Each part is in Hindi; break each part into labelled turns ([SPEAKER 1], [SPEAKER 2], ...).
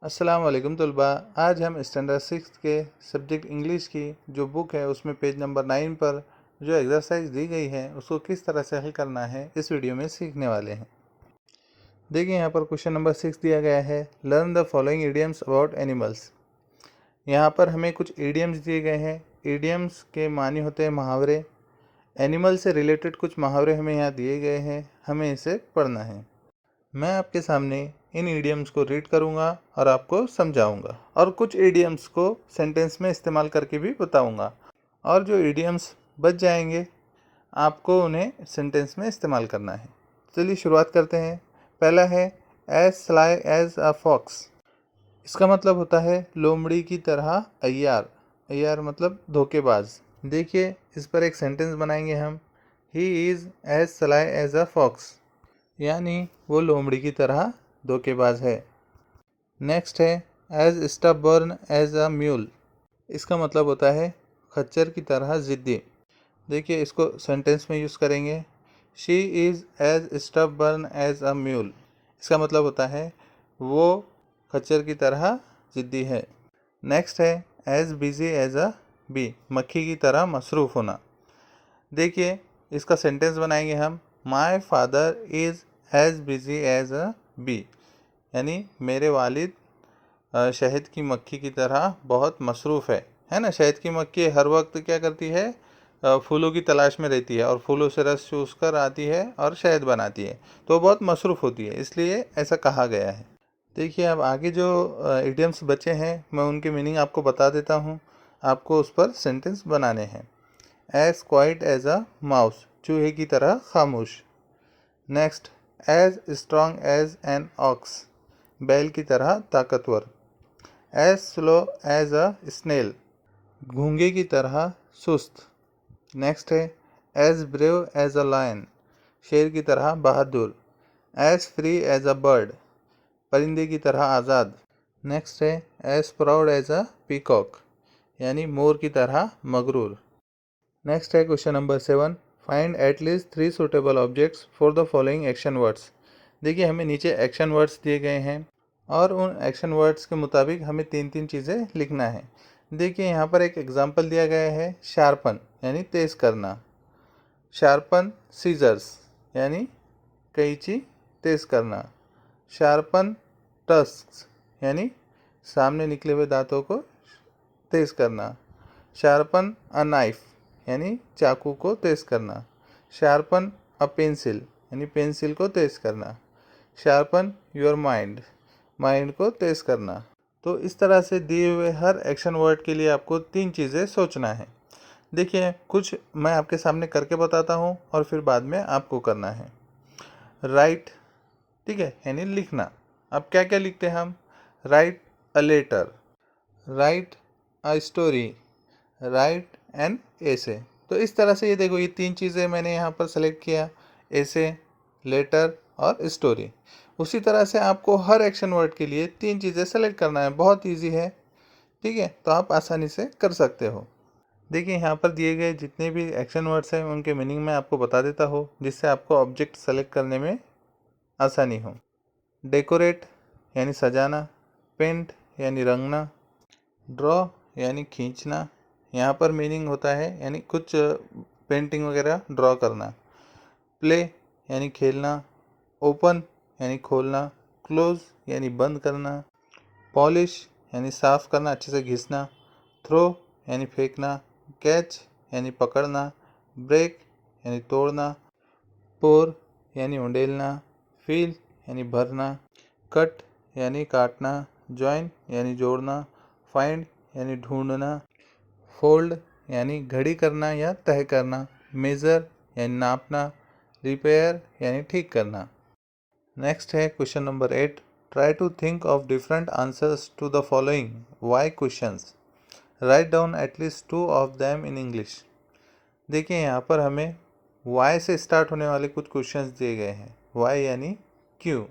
[SPEAKER 1] अस्सलाम वालेकुम तलबा। आज हम स्टैंडर्ड 6 के सब्जेक्ट इंग्लिश की जो बुक है उसमें पेज नंबर 9 पर जो एक्सरसाइज दी गई है उसको किस तरह से हल करना है इस वीडियो में सीखने वाले हैं। देखिए यहाँ पर क्वेश्चन नंबर 6 दिया गया है, learn the following idioms about animals. यहाँ पर हमें कुछ इडियम्स दिए गए हैं। इडियम्स के मानी होते हैं मुहावरे। एनिमल से रिलेटेड कुछ मुहावरे हमें यहाँ दिए गए हैं, हमें इसे पढ़ना है। मैं आपके सामने इन इडियम्स को रीड करूंगा और आपको समझाऊंगा और कुछ इडियम्स को सेंटेंस में इस्तेमाल करके भी बताऊंगा, और जो इडियम्स बच जाएंगे आपको उन्हें सेंटेंस में इस्तेमाल करना है। चलिए शुरुआत करते हैं। पहला है as sly as a fox. इसका मतलब होता है लोमड़ी की तरह अय्यार। अय्यार मतलब धोखेबाज। देखिए इस पर एक सेंटेंस बनाएंगे हम। He is as sly as a fox, यानी वो लोमड़ी की तरह धोखेबाज है। नेक्स्ट है as stubborn as a mule. इसका मतलब होता है खच्चर की तरह ज़िद्दी। देखिए इसको सेंटेंस में यूज़ करेंगे। She is as stubborn as a mule. इसका मतलब होता है वो खच्चर की तरह ज़िद्दी है। नेक्स्ट है as busy as a bee. मक्खी की तरह मसरूफ़ होना। देखिए इसका सेंटेंस बनाएंगे हम। My father is as busy as a bee, यानी मेरे वालिद शहद की मक्खी की तरह बहुत मसरूफ़ है ना। शहद की मक्खी हर वक्त क्या करती है, फूलों की तलाश में रहती है और फूलों से रस चूस कर आती है और शहद बनाती है, तो बहुत मसरूफ़ होती है, इसलिए ऐसा कहा गया है। देखिए अब आगे जो इडियम्स बचे हैं मैं उनके मीनिंग आपको बता देता हूँ, आपको उस पर सेंटेंस बनाने हैं। As quiet as a mouse, चूहे की तरह खामोश। Next as strong as an ox, बैल की तरह ताकतवर। As slow as a snail, घोंघे की तरह सुस्त। नेक्स्ट है as brave as a lion, शेर की तरह बहादुर। As free as a bird, परिंदे की तरह आज़ाद। नेक्स्ट है as proud as a peacock, यानी मोर की तरह मगरूर। नेक्स्ट है question number 7, find at least 3 suitable objects for the following action words. देखिए हमें नीचे एक्शन वर्ड्स दिए गए हैं और उन एक्शन वर्ड्स के मुताबिक हमें 3 चीज़ें लिखना है। देखिए यहाँ पर एक एग्जांपल दिया गया है, शार्पन यानी तेज़ करना। शार्पन सीजर्स यानी कैंची तेज़ करना। शार्पन टस्क्स यानी सामने निकले हुए दांतों को तेज़ करना। शार्पन अ नाइफ यानी चाकू को तेज़ करना। शार्पन अ पेंसिल यानी पेंसिल को तेज़ करना। शार्पन योर माइंड, माइंड को तेज़ करना। तो इस तरह से दिए हुए हर एक्शन वर्ड के लिए आपको 3 चीज़ें सोचना है। देखिए कुछ मैं आपके सामने करके बताता हूँ और फिर बाद में आपको करना है। राइट, ठीक है, यानी लिखना। अब क्या क्या लिखते हैं हम? Write a letter, write a story, write an essay. तो इस तरह से ये देखो, ये 3 चीज़ें मैंने यहाँ पर सेलेक्ट किया, एसे, लेटर और स्टोरी। उसी तरह से आपको हर एक्शन वर्ड के लिए 3 चीज़ें सेलेक्ट करना है। बहुत इजी है, ठीक है, तो आप आसानी से कर सकते हो। देखिए यहाँ पर दिए गए जितने भी एक्शन वर्ड्स हैं उनके मीनिंग मैं आपको बता देता हूँ, जिससे आपको ऑब्जेक्ट सेलेक्ट करने में आसानी हो। डेकोरेट यानी सजाना। पेंट यानी रंगना। ड्रॉ यानी खींचना। यहाँ पर मीनिंग होता है यानी कुछ पेंटिंग वगैरह ड्रॉ करना। प्ले यानी खेलना। ओपन यानी खोलना। क्लोज यानी बंद करना। पॉलिश यानी साफ़ करना, अच्छे से घिसना। थ्रो यानी फेंकना। कैच यानी पकड़ना। ब्रेक यानी तोड़ना। पोर यानी उंडेलना। फिल यानी भरना। कट यानी काटना। जॉइन यानी जोड़ना। फाइंड यानी ढूंढना। फोल्ड यानी घड़ी करना या तह करना। मेज़र यानी नापना। रिपेयर यानी ठीक करना। नेक्स्ट है question number 8, try to think of different answers to the following why questions. Write down at least 2 of them in English. देखिए यहाँ पर हमें वाई से स्टार्ट होने वाले कुछ क्वेश्चंस दिए गए हैं। वाई यानी क्यों।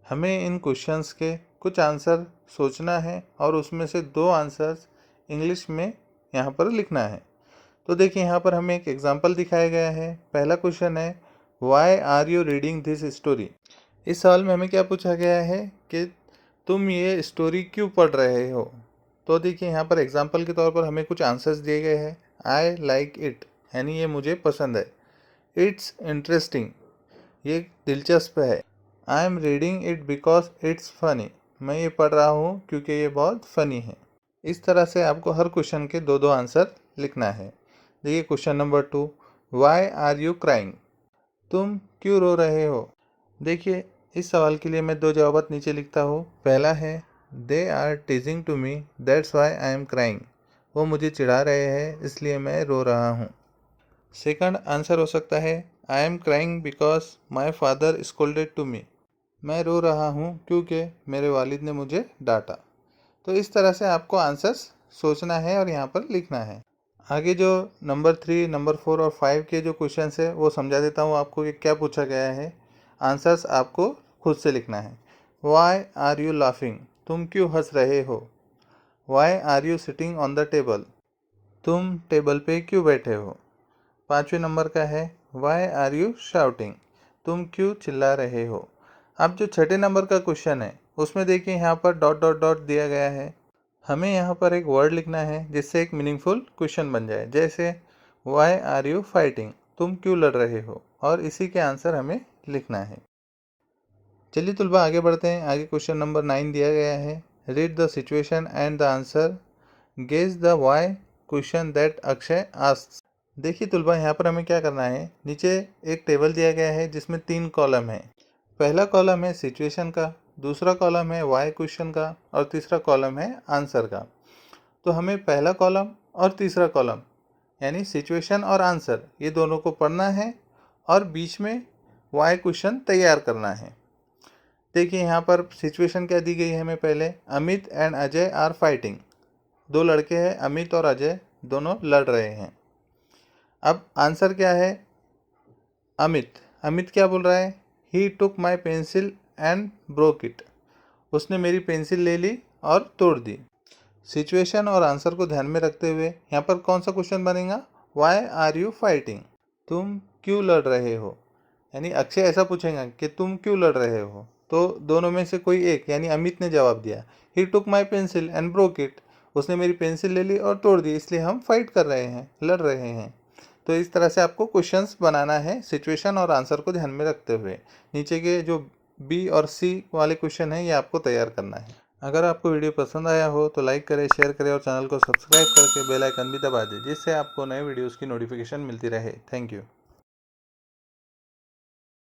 [SPEAKER 1] हमें इन क्वेश्चंस के कुछ आंसर सोचना है और उसमें से 2 आंसर्स इंग्लिश में यहाँ पर लिखना है। तो देखिए यहाँ पर हमें एक एग्जांपल दिखाया गया है। पहला क्वेश्चन है, why are you reading this story. इस सवाल में हमें क्या पूछा गया है कि तुम ये स्टोरी क्यों पढ़ रहे हो। तो देखिए यहाँ पर एग्जाम्पल के तौर पर हमें कुछ आंसर्स दिए गए हैं। आई लाइक इट यानी ये मुझे पसंद है। इट्स इंटरेस्टिंग ये दिलचस्प है। I am reading it because it's funny मैं ये पढ़ रहा हूँ क्योंकि ये बहुत फ़नी है। इस तरह से आपको हर क्वेश्चन के दो दो आंसर लिखना है। देखिए question number 2, why are you crying, तुम क्यों रो रहे हो। देखिए इस सवाल के लिए मैं दो जवाब नीचे लिखता हूँ। पहला है they are teasing to me that's why I am crying, वो मुझे चिढ़ा रहे हैं इसलिए मैं रो रहा हूँ। सेकंड आंसर हो सकता है I am crying because my father scolded to me, मैं रो रहा हूँ क्योंकि मेरे वालिद ने मुझे डांटा। तो इस तरह से आपको आंसर्स सोचना है और यहाँ पर लिखना है। आगे जो नंबर 3, नंबर 4 और 5 के जो क्वेश्चंस है वो समझा देता हूँ आपको कि क्या पूछा गया है। आंसर्स आपको खुद से लिखना है। वाई आर यू लाफिंग, तुम क्यों हंस रहे हो। Why are you sitting on the table, तुम टेबल पे क्यों बैठे हो। 5वें नंबर का है वाई आर यू शाउटिंग, तुम क्यों चिल्ला रहे हो। अब जो 6ठे नंबर का क्वेश्चन है उसमें देखिए यहाँ पर डॉट डॉट डॉट दिया गया है। हमें यहाँ पर एक वर्ड लिखना है जिससे एक मीनिंगफुल क्वेश्चन बन जाए। जैसे वाई आर यू फाइटिंग, तुम क्यों लड़ रहे हो, और इसी के आंसर हमें लिखना है। चलिए तुलबा आगे बढ़ते हैं। आगे क्वेश्चन नंबर 9 दिया गया है read the situation and the answer guess the why question that Akshay asks. देखिए तुलबा यहाँ पर हमें क्या करना है, नीचे एक टेबल दिया गया है जिसमें 3 कॉलम है। पहला कॉलम है सिचुएशन का, दूसरा कॉलम है वाई क्वेश्चन का और तीसरा कॉलम है आंसर का। तो हमें पहला कॉलम और तीसरा कॉलम यानी सिचुएशन और आंसर ये दोनों को पढ़ना है और बीच में वाई क्वेश्चन तैयार करना है। देखिए यहाँ पर सिचुएशन क्या दी गई है हमें पहले, Amit and Ajay are fighting, दो लड़के हैं अमित और अजय दोनों लड़ रहे हैं। अब आंसर क्या है, अमित क्या बोल रहा है, he took my pencil and broke it, उसने मेरी पेंसिल ले ली और तोड़ दी। सिचुएशन और आंसर को ध्यान में रखते हुए यहाँ पर कौन सा क्वेश्चन बनेगा, वाई आर यू फाइटिंग, तुम क्यों लड़ रहे हो। यानी अक्षय ऐसा पूछेगा कि तुम क्यों लड़ रहे हो, तो दोनों में से कोई एक यानी अमित ने जवाब दिया he took my pencil and broke it, उसने मेरी पेंसिल ले ली और तोड़ दी इसलिए हम फाइट कर रहे हैं, लड़ रहे हैं। तो इस तरह से आपको क्वेश्चंस बनाना है सिचुएशन और आंसर को ध्यान में रखते हुए। नीचे के जो बी और सी वाले क्वेश्चन हैं ये आपको तैयार करना है। अगर आपको वीडियो पसंद आया हो तो लाइक करें, शेयर करें और चैनल को सब्सक्राइब करके बेल आइकन भी दबा दें जिससे आपको नए वीडियोस की नोटिफिकेशन मिलती रहे। Thank you.